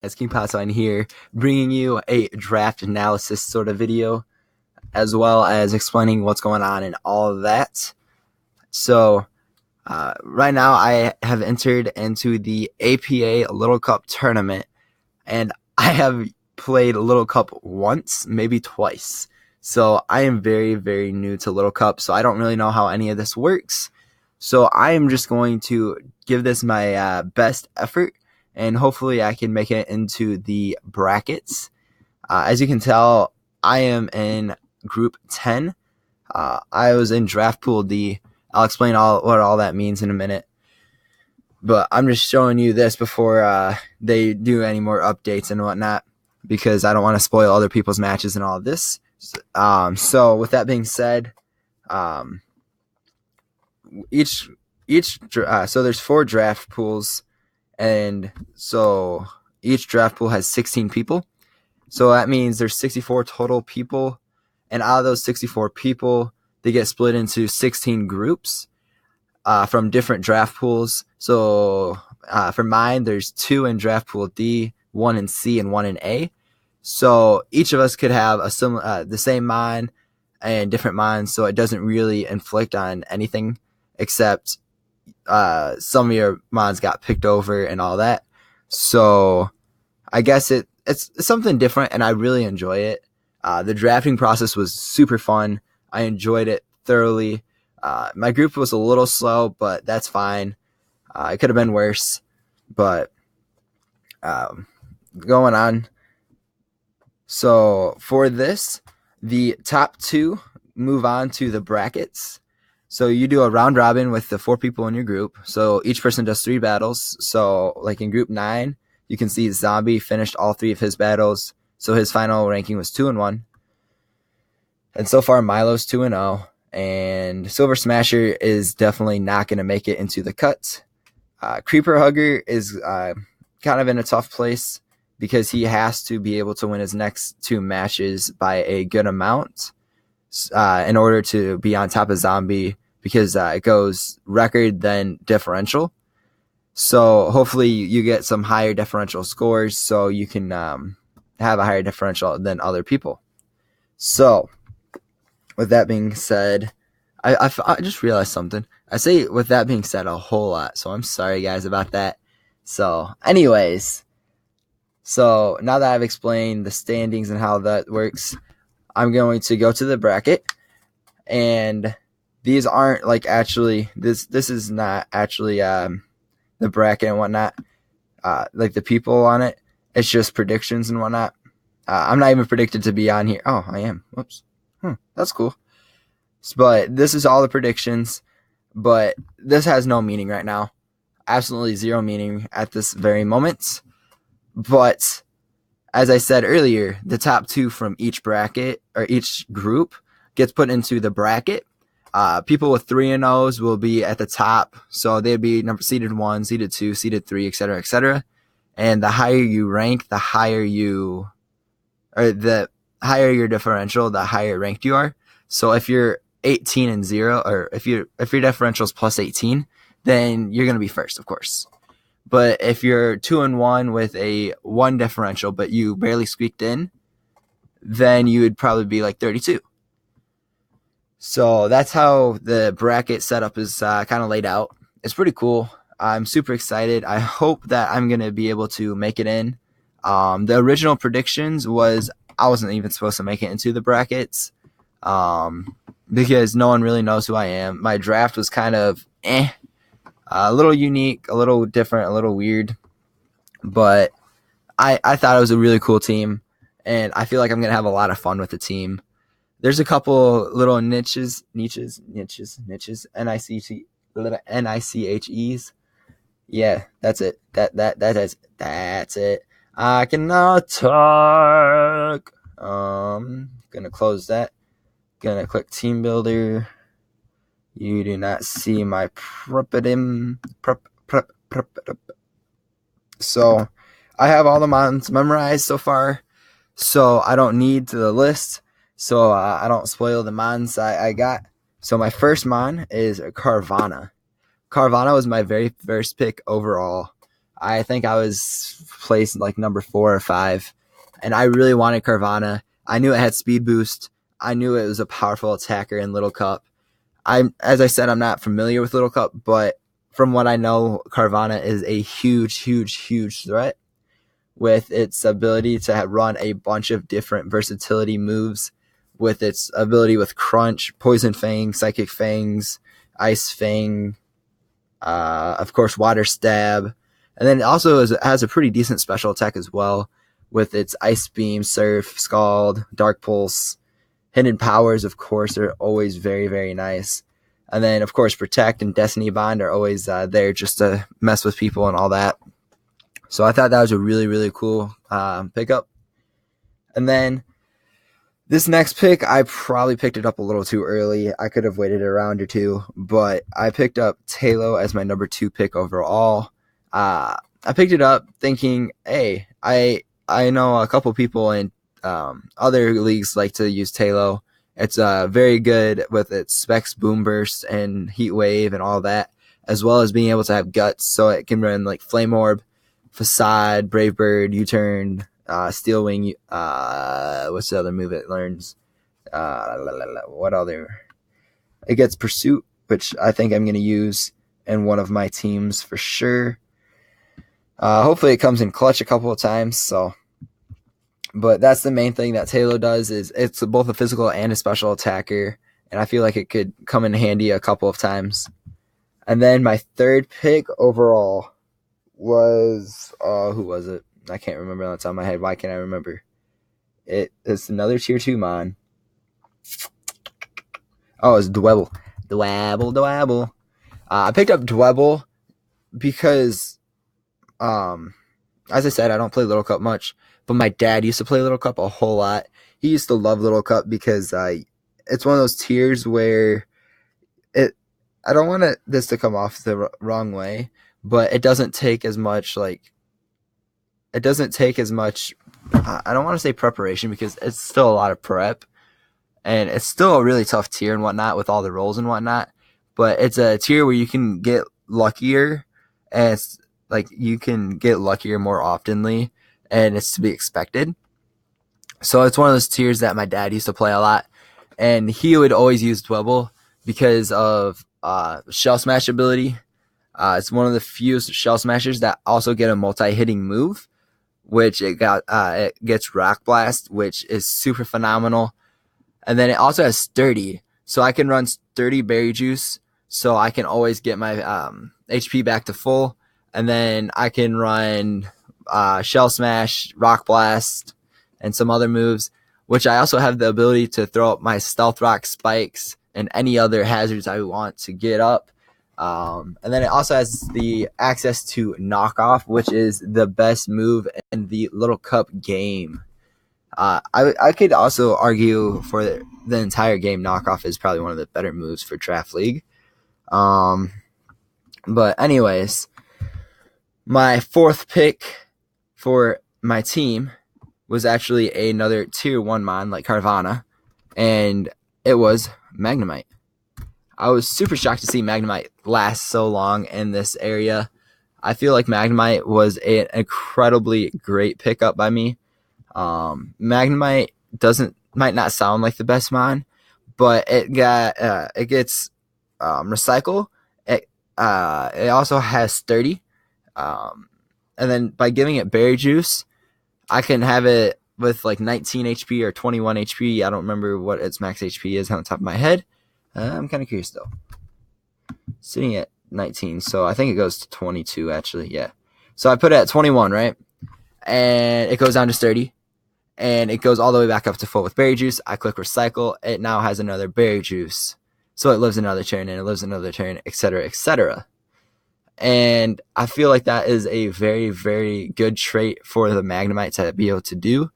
As King Patswine here, bringing you a draft analysis sort of video, as well as explaining what's going on and all of that. So, right now I have entered into the APA Little Cup tournament, and I have played Little Cup once, maybe twice. So I am very, very new to Little Cup, so I don't really know how any of this works. So I am just going to give this my best effort, and hopefully I can make it into the brackets. As you can tell, I am in Group 10. I was in Draft Pool D. I'll explain what all that means in a minute. But I'm just showing you this before they do any more updates and whatnot, because I don't want to spoil other people's matches and all of this. So with that being said, so there's 4 draft pools, and so each draft pool has 16 people. So that means there's 64 total people, and out of those 64 people, they get split into 16 groups from different draft pools. So for mine, there's 2 in draft pool D, 1 in C, and 1 in A. So each of us could have the same mon and different mons, so it doesn't really inflict on anything except some of your mons got picked over and all that. So I guess it's something different, and I really enjoy it. The drafting process was super fun. I enjoyed it thoroughly. My group was a little slow, but that's fine. It could have been worse, but going on. So for this, the top 2 move on to the brackets. So you do a round robin with the 4 people in your group. So each person does 3 battles. So like in Group 9, you can see Zombie finished all 3 of his battles. So his final ranking was 2-1. And so far, Milo's 2-0. And Silver Smasher is definitely not going to make it into the cut. Creeper Hugger is kind of in a tough place, because he has to be able to win his next 2 matches by a good amount in order to be on top of Zombie, because it goes record then differential. So hopefully you get some higher differential scores so you can have a higher differential than other people. So with that being said, I just realized something. I say with that being said a whole lot, so I'm sorry guys about that. So anyways, so now that I've explained the standings and how that works, I'm going to go to the bracket, and these aren't like actually, this is not actually the bracket and whatnot, like the people on it. It's just predictions and whatnot. I'm not even predicted to be on here. Oh, I am. Whoops. That's cool. But this is all the predictions, but this has no meaning right now. Absolutely zero meaning at this very moment. But as I said earlier, the top 2 from each bracket or each group gets put into the bracket. People with 3-0s will be at the top, so they'd be seeded 1, seeded 2, seeded 3, etc., etc. And the higher you rank, the higher your differential, the higher ranked you are. So if you're 18-0, or if your differential is plus 18, then you're going to be first, of course. But if you're 2-1 with a 1 differential, but you barely squeaked in, then you would probably be like 32. So that's how the bracket setup is kind of laid out. It's pretty cool. I'm super excited. I hope that I'm going to be able to make it in. The original predictions was I wasn't even supposed to make it into the brackets, because no one really knows who I am. My draft was kind of a little unique, a little different, a little weird, but I thought it was a really cool team, and I feel like I'm going to have a lot of fun with the team. There's a couple little niches, Niches. Yeah, that's it. That's it. I cannot talk. Gonna close that. Gonna click Team Builder. You do not see my prepidim. So I have all the mons memorized so far, so I don't need the list, so I don't spoil the mons I got. So my first mon is Carvanha. Carvanha was my very first pick overall. I think I was placed like number 4 or 5, and I really wanted Carvana. I knew it had speed boost. I knew it was a powerful attacker in Little Cup. As I said, I'm not familiar with Little Cup, but from what I know, Carvana is a huge, huge, huge threat with its ability to run a bunch of different versatility moves, with its ability with Crunch, Poison Fang, Psychic Fangs, Ice Fang, of course, Water Stab. And then it also has a pretty decent special attack as well, with its Ice Beam, Surf, Scald, Dark Pulse. Hidden Powers, of course, are always very, very nice. And then, of course, Protect and Destiny Bond are always there just to mess with people and all that. So I thought that was a really, really cool pickup. And then this next pick, I probably picked it up a little too early. I could have waited a round or two, but I picked up Taillow as my number 2 pick overall. I picked it up thinking, hey, I know a couple people in other leagues like to use Taillow. It's very good with its Specs, Boom Burst, and Heat Wave and all that, as well as being able to have Guts, so it can run like Flame Orb, Facade, Brave Bird, U-Turn, Steel Wing. What's the other move it learns? What other? It gets Pursuit, which I think I'm going to use in one of my teams for sure. Hopefully it comes in clutch a couple of times. But that's the main thing that Taillow does, is it's both a physical and a special attacker, and I feel like it could come in handy a couple of times. And then my 3rd pick overall was who was it? I can't remember on the top of my head. Why can't I remember? It's another tier 2 mon. Oh, it's Dwebble. Dwebble. I picked up Dwebble because, as I said, I don't play Little Cup much, but my dad used to play Little Cup a whole lot. He used to love Little Cup because it's one of those tiers where I don't want this to come off the wrong way, but it doesn't take as much I don't want to say preparation, because it's still a lot of prep, and it's still a really tough tier and whatnot with all the rolls and whatnot, but it's a tier where you can get luckier, and it's like you can get luckier more oftenly, and it's to be expected. So it's one of those tiers that my dad used to play a lot, and he would always use Dwebble because of Shell Smash ability. It's one of the few Shell Smashers that also get a multi-hitting move, which it gets Rock Blast, which is super phenomenal. And then it also has Sturdy, so I can run Sturdy Berry Juice, so I can always get my HP back to full. And then I can run Shell Smash, Rock Blast, and some other moves, which I also have the ability to throw up my Stealth Rock Spikes and any other hazards I want to get up. And then it also has the access to Knockoff, which is the best move in the Little Cup game. I could also argue for the entire game, Knockoff is probably one of the better moves for Draft League. But anyways, my 4th pick for my team was actually another tier 1 mon like Carvana, and it was Magnemite. I was super shocked to see Magnemite last so long in this area. I feel like Magnemite was an incredibly great pickup by me. Magnemite might not sound like the best mon, but it gets Recycle. It also has Sturdy. And then by giving it Berry Juice, I can have it with like 19 HP or 21 HP. I don't remember what its max HP is on the top of my head. I'm kind of curious though. Sitting at 19, so I think it goes to 22 actually. Yeah. So I put it at 21, right? And it goes down to Sturdy, and it goes all the way back up to full with Berry Juice. I click Recycle. It now has another Berry Juice, so it lives another turn, and it lives another turn, etc., etc. And I feel like that is a very, very good trait for the Magnemite to be able to do.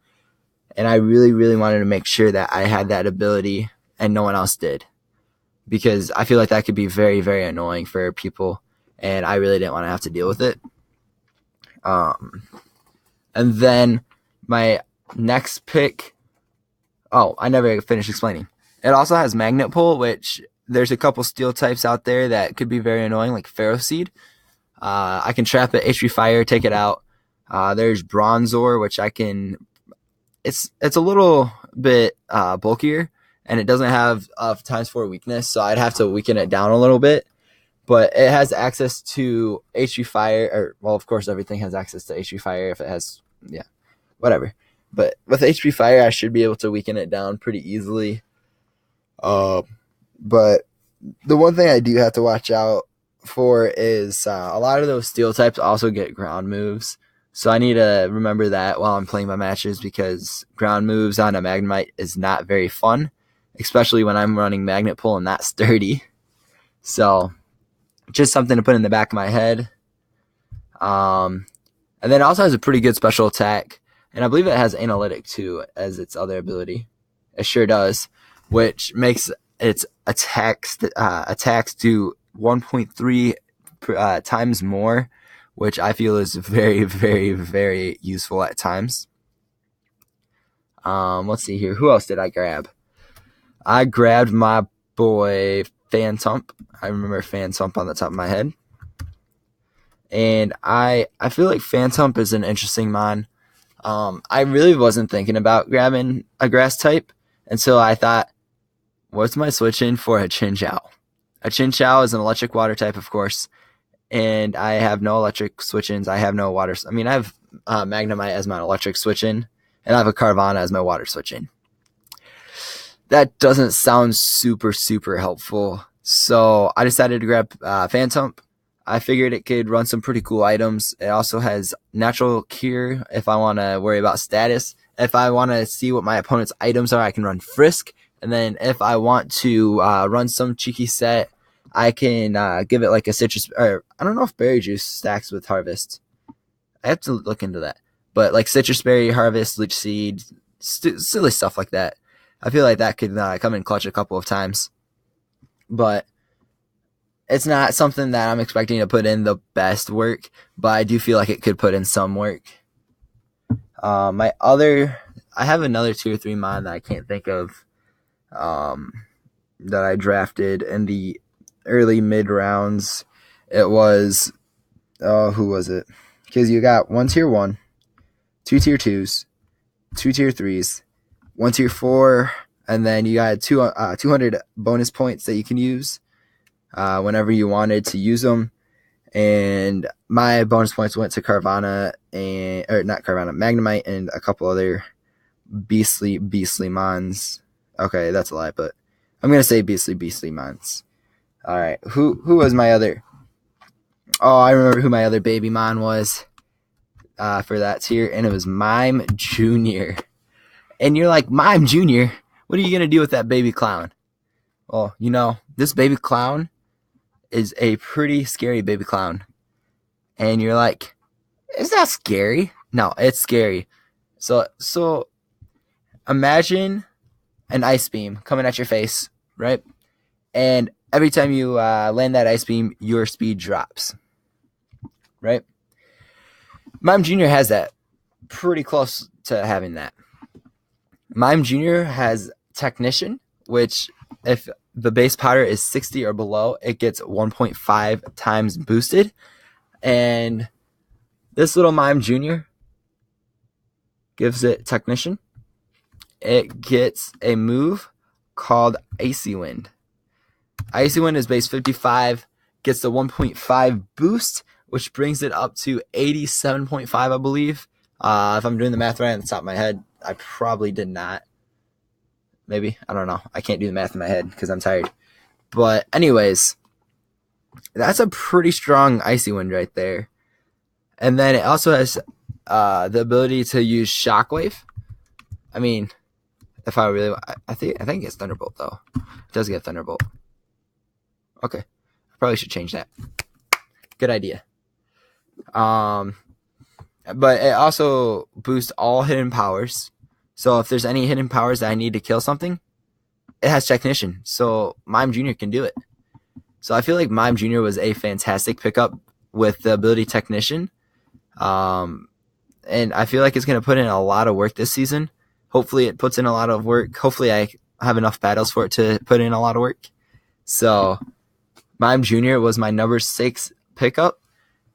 And I really, really wanted to make sure that I had that ability and no one else did, because I feel like that could be very, very annoying for people, and I really didn't want to have to deal with it. And then my next pick, I never finished explaining. It also has Magnet Pull, which there's a couple steel types out there that could be very annoying, like Ferroseed. I can trap it, HP Fire, take it out. There's Bronzor, which I can. It's a little bit bulkier, and it doesn't have ×4 weakness, so I'd have to weaken it down a little bit. But it has access to HP Fire, or well, of course, everything has access to HP Fire if it has, whatever. But with HP Fire, I should be able to weaken it down pretty easily. But the one thing I do have to watch out for is a lot of those steel types also get ground moves. So I need to remember that while I'm playing my matches, because ground moves on a Magnemite is not very fun, especially when I'm running Magnet Pull and not Sturdy. So just something to put in the back of my head. And then it also has a pretty good special attack, and I believe it has Analytic too as its other ability. It sure does, which makes its attacks do 1.3 times more, which I feel is very, very, very useful at times. Let's see here. Who else did I grab? I grabbed my boy Phantump. I remember Phantump on the top of my head. And I feel like Phantump is an interesting mon. I really wasn't thinking about grabbing a grass type until I thought, what's my switch in for a Chinchou? A Chinchou is an electric water type, of course, and I have no electric switch-ins. I have no water. I mean, I have Magnemite as my electric switch-in, and I have a Carvanha as my water switch-in. That doesn't sound super, super helpful, so I decided to grab Phantump. I figured it could run some pretty cool items. It also has Natural Cure if I want to worry about status. If I want to see what my opponent's items are, I can run Frisk. And then if I want to run some cheeky set, I can give it like a citrus, or I don't know if Berry Juice stacks with Harvest. I have to look into that. But like Citrus Berry, Harvest, Leech Seed, silly stuff like that. I feel like that could come in clutch a couple of times. But it's not something that I'm expecting to put in the best work, but I do feel like it could put in some work. I have another 2 or 3 mon that I can't think of that I drafted in the early mid rounds. It was, who was it? Because you got 1 tier 1, 2 tier 2s, 2 tier 3s, 1 tier 4, and then you got 200 bonus points that you can use whenever you wanted to use them. And my bonus points went to Carvanha, Magnemite, and a couple other beastly mons. Okay, that's a lie, but I'm gonna say beastly mons. All right, who was my other? Oh, I remember who my other baby mon was for that tier, and it was Mime Junior. And you're like, Mime Junior, what are you gonna do with that baby clown? Well, this baby clown is a pretty scary baby clown. And you're like, is that scary? No, it's scary. So imagine an ice beam coming at your face, right? And every time you land that ice beam, your speed drops, right? Mime Jr. has that, pretty close to having that. Mime Jr. has Technician, which if the base powder is 60 or below, it gets 1.5 times boosted. And this little Mime Jr. gives it Technician. It gets a move called Icy Wind. Icy Wind is base 55, gets the 1.5 boost, which brings it up to 87.5, I believe. If I'm doing the math right on the top of my head, I probably did not. Maybe. I don't know. I can't do the math in my head because I'm tired. But anyways, that's a pretty strong Icy Wind right there. And then it also has the ability to use Shockwave. I mean, if I really, I think it's Thunderbolt though. It does get Thunderbolt. Okay, I probably should change that. Good idea. But it also boosts all hidden powers. So if there's any hidden powers that I need to kill something, it has Technician. So Mime Jr. can do it. So I feel like Mime Jr. was a fantastic pickup with the ability Technician. And I feel like it's going to put in a lot of work this season. Hopefully it puts in a lot of work. Hopefully I have enough battles for it to put in a lot of work. So Mime Jr. was my number 6 pickup.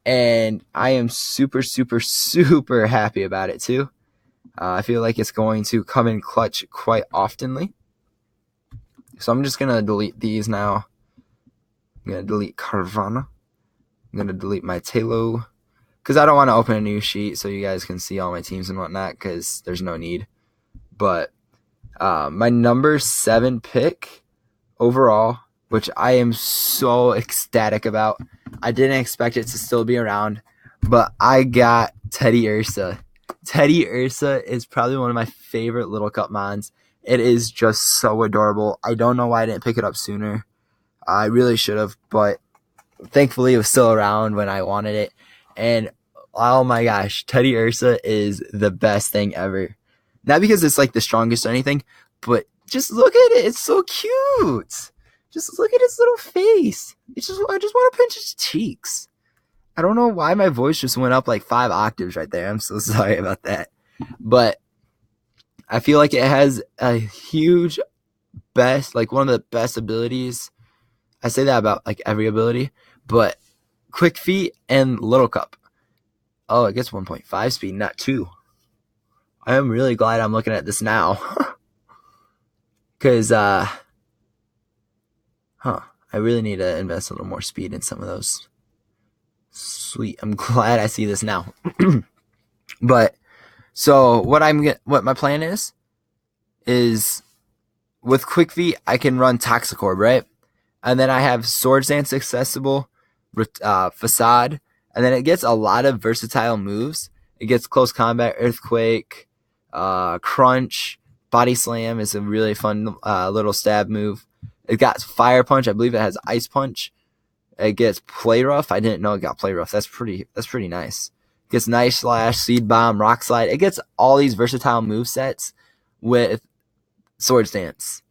and I am super, super, super happy about it too. I feel like it's going to come in clutch quite oftenly. So I'm just going to delete these now. I'm going to delete Carvana. I'm going to delete my Taylor because I don't want to open a new sheet so you guys can see all my teams and whatnot because there's no need. But my number 7 pick overall, which I am so ecstatic about. I didn't expect it to still be around, but I got Teddy Ursa. Teddy Ursa is probably one of my favorite Little Cup mons. It is just so adorable. I don't know why I didn't pick it up sooner. I really should have, but thankfully it was still around when I wanted it. And oh my gosh, Teddy Ursa is the best thing ever. Not because it's like the strongest or anything, but just look at it. It's so cute. Just look at his little face. I just want to pinch his cheeks. I don't know why my voice just went up like 5 octaves right there. I'm so sorry about that. But I feel like it has a huge best, like one of the best abilities. I say that about like every ability, but Quick Feet and Little Cup. Oh, it gets 1.5 speed, not 2. I am really glad I'm looking at this now. Because, I really need to invest a little more speed in some of those. Sweet. I'm glad I see this now. But so what my plan is with Quick Feet I can run Toxicorp, right? And then I have Swords Dance accessible, Facade, and then it gets a lot of versatile moves. It gets Close Combat, Earthquake, Crunch, Body Slam is a really fun little stab move. It got Fire Punch. I believe it has Ice Punch. It gets Play Rough. I didn't know it got Play Rough. That's pretty nice. It gets Knife Slash, Seed Bomb, Rock Slide. It gets all these versatile move sets with Swords Dance.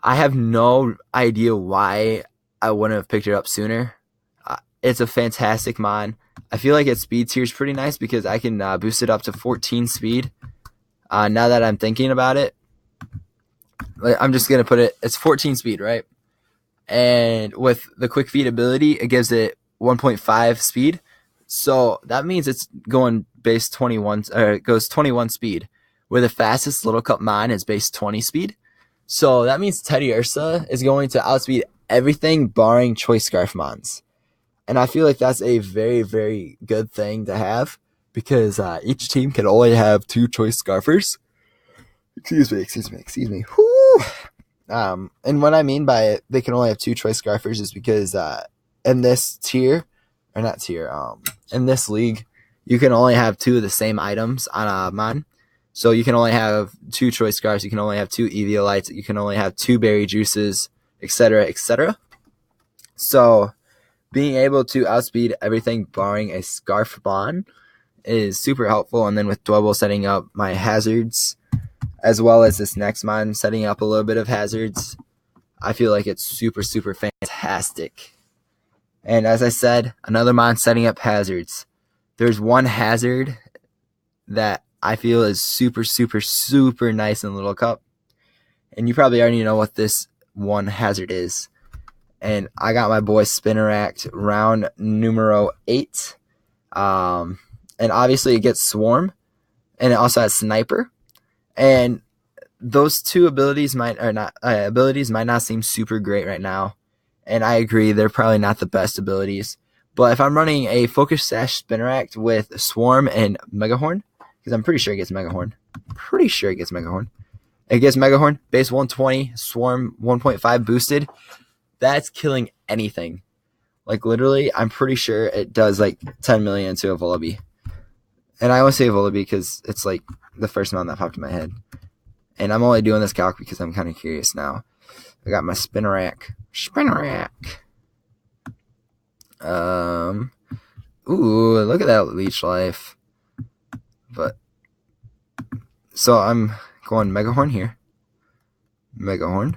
I have no idea why I wouldn't have picked it up sooner. It's a fantastic mon. I feel like its speed tier is pretty nice because I can boost it up to 14 speed. Now that I'm thinking about it, I'm just going to put it, it's 14 speed, right? And with the Quick Feet ability, it gives it 1.5 speed. So that means it's going base 21, or it goes 21 speed, where the fastest Little Cup mon is base 20 speed. So that means Teddy Ursa is going to outspeed everything barring Choice Scarf mons. And I feel like that's a very, very good thing to have because each team can only have 2 Choice Scarfers. Excuse me. Whew. And what I mean by it, they can only have 2 Choice Scarfers is because in this in this league, you can only have 2 of the same items on a mon. So you can only have 2 Choice Scarfs, you can only have 2 Eviolites, you can only have 2 Berry Juices, etc., etc. So being able to outspeed everything barring a Scarf mon is super helpful. And then with Dwebble setting up my hazards, as well as this next mon setting up a little bit of hazards, I feel like it's super, super fantastic. And as I said, another mon setting up hazards. There's one hazard that I feel is super, super, super nice in Little Cup. And you probably already know what this one hazard is. And I got my boy Spinnerack round numero 8. And obviously it gets Swarm. And it also has Sniper. And those 2 abilities might not seem super great right now. And I agree, they're probably not the best abilities. But if I'm running a Focus Sash Spinnerack with Swarm and Megahorn, because I'm pretty sure it gets Megahorn. It gets Megahorn, base 120, Swarm 1.5 boosted. That's killing anything. Like literally, I'm pretty sure it does like 10 million to a Vullaby. And I always say Vullaby because it's like the first one that popped in my head. And I'm only doing this calc because I'm kind of curious now. I got my Spinnerack. Ooh, look at that Leech Life. But so I'm going Megahorn here. Megahorn.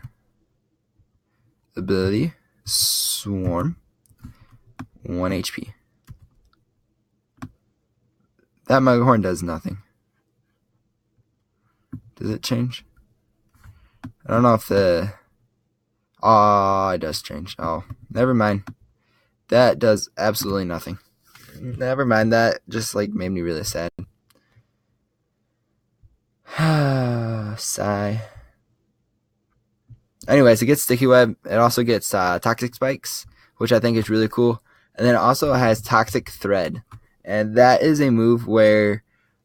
Ability. Swarm. 1 HP. That Megahorn does nothing. Does it change? I don't know if the... Oh, it does change. Oh, never mind. That does absolutely nothing. never mind. That just like made me really sad. Sigh. Anyways, it gets Sticky Web. It also gets Toxic Spikes, which I think is really cool. And then it also has Toxic Thread. And that is a move where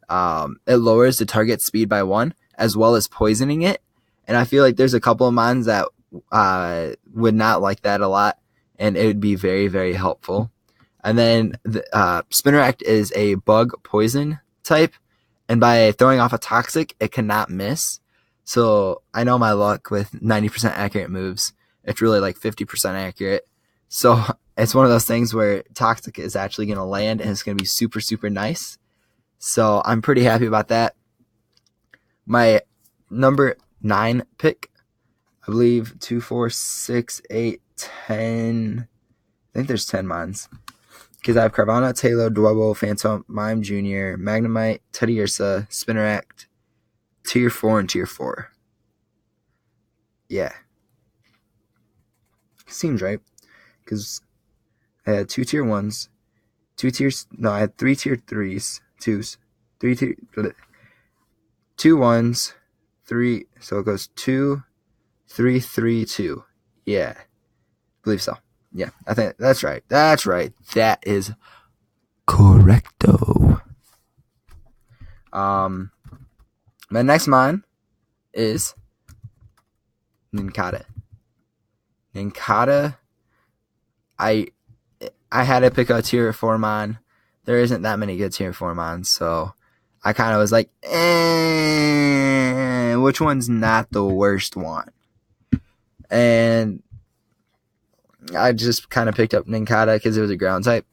it lowers the target speed by 1, as well as poisoning it. And I feel like there's a couple of mons that would not like that a lot, and it would be very, very helpful. And then the Spinnerack is a bug poison type, and by throwing off a toxic, it cannot miss. So I know my luck with 90% accurate moves. It's really like 50% accurate. So it's one of those things where toxic is actually going to land, and it's going to be super, super nice. So I'm pretty happy about that. My number 9 pick, I believe 2, 4, 6, 8, 10. I think there's 10 mons. Because I have Carvanha, Taillow, Dwebble, Phantom, Mime Jr., Magnemite, Teddiursa, Spinnerack, Tier 4, and Tier 4. Yeah. Seems right. Because I had 2 Tier 1s, 2 tiers, no, I had 3 Tier 3s, 2s, 3 Tier, 2 1s, 3, so it goes 2, 3, 3, 2. Yeah. I believe so. Yeah, I think that's right. That's right. That is correcto. My next mon is Nincada. Nincada, I had to pick a tier 4 mon. There isn't that many good tier 4 mons, so I kind of was like, which one's not the worst one? And I just kind of picked up Nincada because it was a ground type.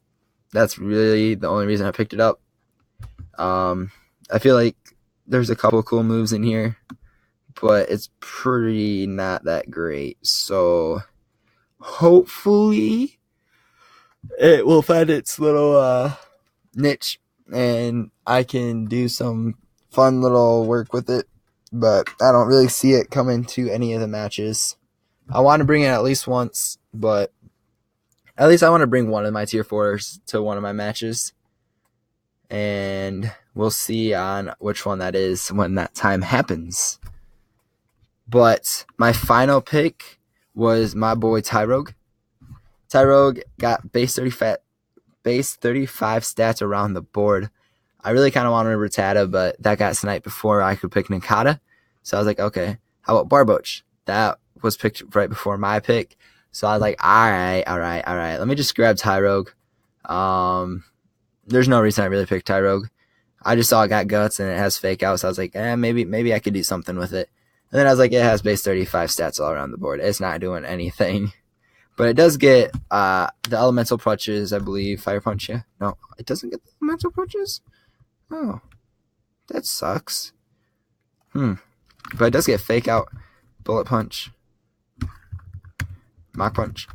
That's really the only reason I picked it up. I feel like there's a couple cool moves in here, but it's pretty not that great. So hopefully it will find its little niche, and I can do some fun little work with it. But I don't really see it coming to any of the matches. I want to bring it at least once, but at least I want to bring one of my tier 4s to one of my matches. And we'll see on which one that is when that time happens. But my final pick was my boy Tyrogue. Tyrogue got base 35 stats around the board. I really kind of wanted Rattata, but that got sniped before I could pick Nincada. So I was like, okay, how about Barboach? That was picked right before my pick. So I was like, all right. Let me just grab Tyrogue. There's no reason I really picked Tyrogue. I just saw it got guts and it has fake out. So I was like, maybe I could do something with it. And then I was like, it has base 35 stats all around the board. It's not doing anything. But it does get the elemental punches, I believe. Fire punch, yeah. No, it doesn't get the elemental punches? Oh, that sucks. But it does get fake out, bullet punch, mock punch,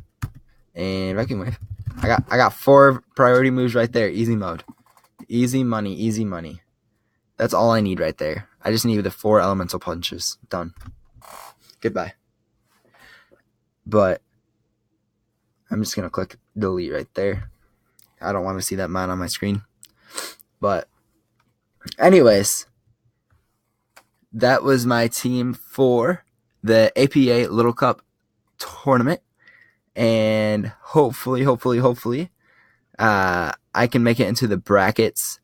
and vacuum wave. I got 4 priority moves right there. Easy mode. Easy money, easy money. That's all I need right there. I just need the 4 elemental punches. Done. Goodbye. But I'm just going to click delete right there. I don't want to see that mon on my screen. But anyways, that was my team for the APA Little Cup tournament. And hopefully, I can make it into the brackets.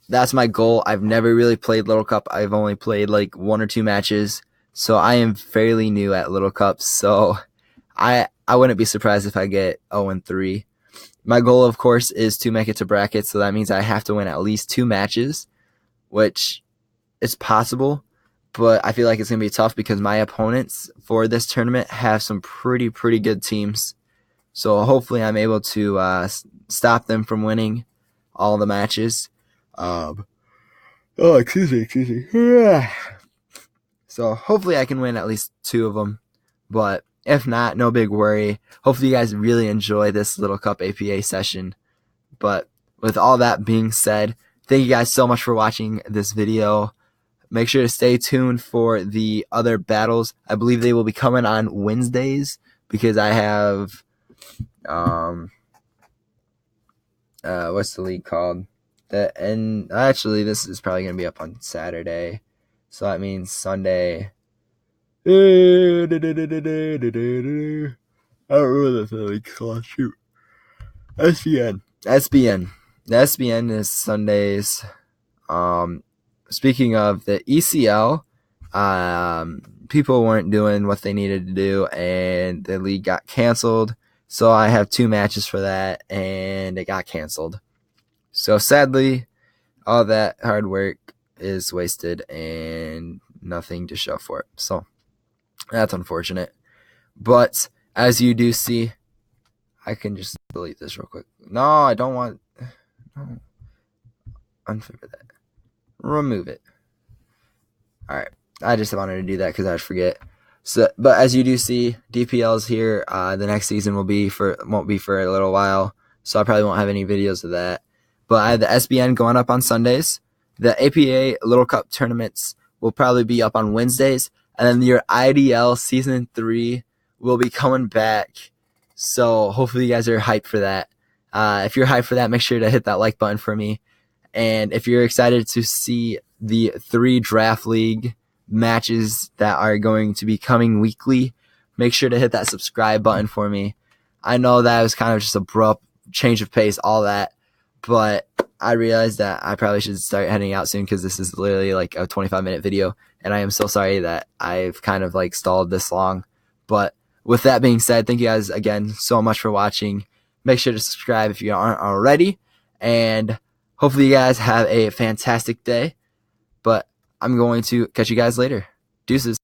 That's my goal. I've never really played Little Cup. I've only played like 1 or 2 matches. So I am fairly new at Little Cups. So I wouldn't be surprised if I get 0-3. My goal, of course, is to make it to brackets. So that means I have to win at least 2 matches, which is possible. But I feel like it's going to be tough because my opponents for this tournament have some pretty good teams. So hopefully I'm able to stop them from winning all the matches. Excuse me. So hopefully I can win at least 2 of them. But if not, no big worry. Hopefully you guys really enjoy this Little Cup APA session. But with all that being said, thank you guys so much for watching this video. Make sure to stay tuned for the other battles. I believe they will be coming on Wednesdays because I have what's the league called? And actually, this is probably gonna be up on Saturday, so that means Sunday. I don't remember the league called. Shoot, SBN. The SBN is Sundays. Speaking of the ECL, people weren't doing what they needed to do, and the league got canceled. So I have 2 matches for that, and it got canceled. So sadly, all that hard work is wasted and nothing to show for it. So that's unfortunate. But as you do see, I can just delete this real quick. No, I don't want. No. Unfavor that. Remove it. All right. I just wanted to do that because I'd forget. So, but as you do see, DPL's here. The next season won't be for a little while, so I probably won't have any videos of that. But I have the SBN going up on Sundays. The APA Little Cup tournaments will probably be up on Wednesdays, and then your IDL Season 3 will be coming back. So hopefully you guys are hyped for that. If you're hyped for that, make sure to hit that like button for me. And if you're excited to see the 3 draft league matches that are going to be coming weekly, make sure to hit that subscribe button for me. I know that was kind of just abrupt change of pace, all that, but I realized that I probably should start heading out soon because this is literally like a 25-minute video, and I am so sorry that I've kind of like stalled this long. But with that being said, thank you guys again so much for watching. Make sure to subscribe if you aren't already, and hopefully you guys have a fantastic day. But I'm going to catch you guys later. Deuces.